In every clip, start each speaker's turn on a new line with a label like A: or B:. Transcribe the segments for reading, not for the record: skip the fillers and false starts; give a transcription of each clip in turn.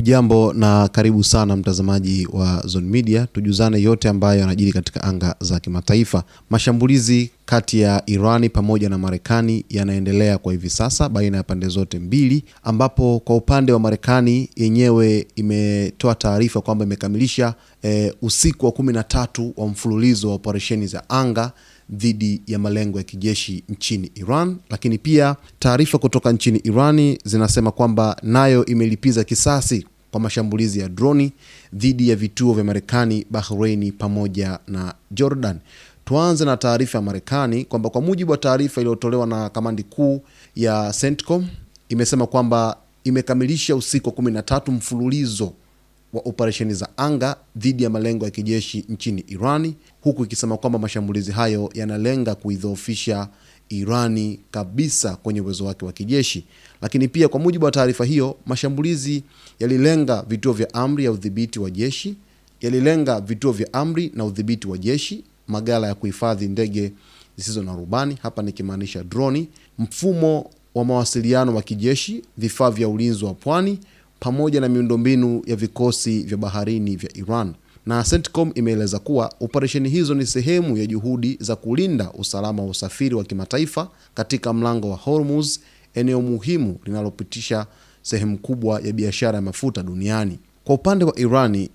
A: Hujambo na karibu sana mtazamaji wa Zone Media, tujuzane yote ambayo yanajiri katika anga za kimataifa. Mashambulizi kati ya Irani pamoja na Marekani yanaendelea kwa hivi sasa baina ya pande zote mbili, ambapo kwa upande wa Marekani yenyewe imetoa taarifa kwamba imekamilisha usiku wa 13 wa mfululizo wa operesheni za anga dhidi ya malengo ya kijeshi nchini Iran. Lakini pia taarifa kutoka nchini Irani zinasema kwamba nayo imelipiza kisasi kwa mashambulizi ya droni dhidi ya vituo vya Marekani, Bahrain pamoja na Jordan. Tuanze na taarifa ya Marekani kwamba kwa mujibu wa taarifa iliyotolewa na kamandi kuu ya CENTCOM, imesema kwamba imekamilisha usiku wa 13 mfululizo wa operesheni za anga dhidi ya malengo ya kijeshi nchini Irani, huku ikisema kwamba mashambulizi hayo yanalenga kuidhoofisha Irani kabisa kwenye uwezo wake wa kijeshi. Lakini pia kwa mujibu wa taarifa hiyo, mashambulizi yalilenga vituo vya amri ya udhibiti wa jeshi, yalilenga vituo vya amri na udhibiti wa jeshi, magala ya kuhifadhi ndege zisizo na rubani, hapa nikimaanisha droni, mfumo wa mawasiliano wa kijeshi, vifaa vya ulinzi wa pwani pamoja na miundombinu ya vikosi vya baharini vya Iran. Na CENTCOM imeeleza kuwa operesheni hizo ni sehemu ya juhudi za kulinda usalama wa usafiri wa kimataifa katika mlango wa Hormuz, eneo muhimu linalopitisha sehemu kubwa ya biashara ya mafuta duniani. Kwa upande wa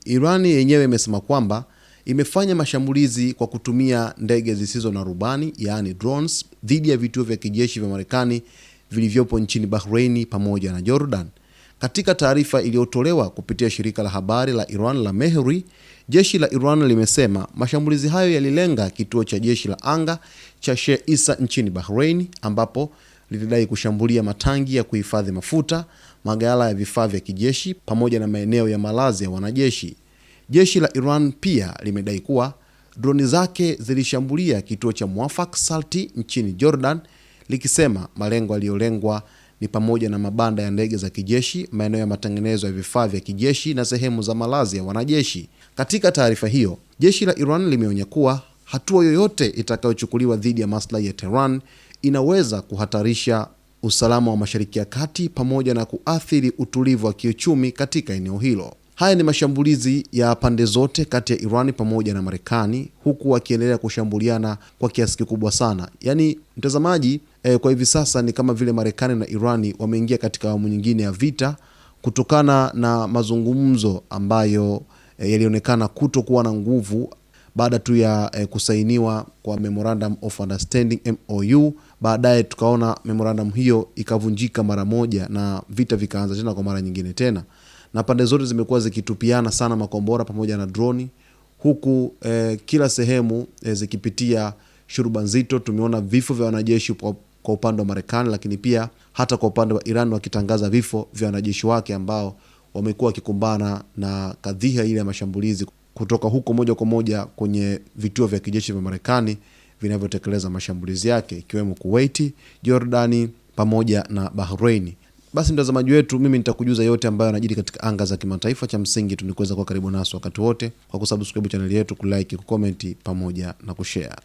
A: Irani yenyewe imesema kwamba imefanya mashambulizi kwa kutumia ndege zisizo na rubani, yaani drones, dhidi ya vituo vya kijeshi vya Marekani vilivyopo nchini Bahrain pamoja na Jordan. Katika taarifa iliyotolewa kupitia shirika la habari la Iran la Mehri, jeshi la Iran limesema mashambulizi hayo yalilenga kituo cha jeshi la anga cha Sheikh Issa nchini Bahrain, ambapo lilidai kushambulia matangi ya kuhifadhi mafuta, maghala ya vifaa vya kijeshi pamoja na maeneo ya malazi ya wanajeshi. Jeshi la Iran pia limedai kuwa droni zake zilishambulia kituo cha Muwafaq Salti nchini Jordan, likisema malengo yaliyolengwa ni pamoja na mabanda ya ndege za kijeshi, maeneo ya matengenezo ya vifaa vya kijeshi na sehemu za malazi ya wanajeshi. Katika taarifa hiyo, jeshi la Iran limeonya kuwa hatua yoyote itakayochukuliwa dhidi ya maslahi ya Tehran inaweza kuhatarisha usalama wa Mashariki ya Kati pamoja na kuathiri utulivu wa kiuchumi katika eneo hilo. Haya ni mashambulizi ya pande zote kati ya Iran pamoja na Marekani, huku wakiendelea kushambuliana kwa kiasi kikubwa sana. Yaani mtazamaji, kwa hivi sasa ni kama vile Marekani na Irani wameingia katika awamu nyingine ya vita kutokana na mazungumzo ambayo yalionekana kutokuwa na nguvu baada tu ya kusainiwa kwa Memorandum of Understanding MOU. Baadaye tukaona memorandum hiyo ikavunjika mara moja na vita vikaanza tena kwa mara nyingine tena. Na pande zote zimekuwa zikitupiana sana makombora pamoja na droni, huku kila sehemu zikipitia shuruba nzito. Tumeona vifo vya wanajeshi kwa upande wa Marekani, lakini pia hata kwa upande wa Iran wakitangaza vifo vya wanajeshi wake ambao wamekuwa wakikumbana na kadhia ile ya mashambulizi kutoka huko moja kwa moja kwenye vituo vya kijeshi vya Marekani vinavyotekeleza mashambulizi yake, ikiwemo Kuwait, Jordani pamoja na Bahrain. Basi mtazamaji wetu, mimi nitakujuza yote ambayo yanajiri katika anga za kimataifa. Cha msingi tu ni kuweza kuwa karibu nasi wakati wote kwa kusubscribe channel yetu, kulike, kucomment pamoja na kushare.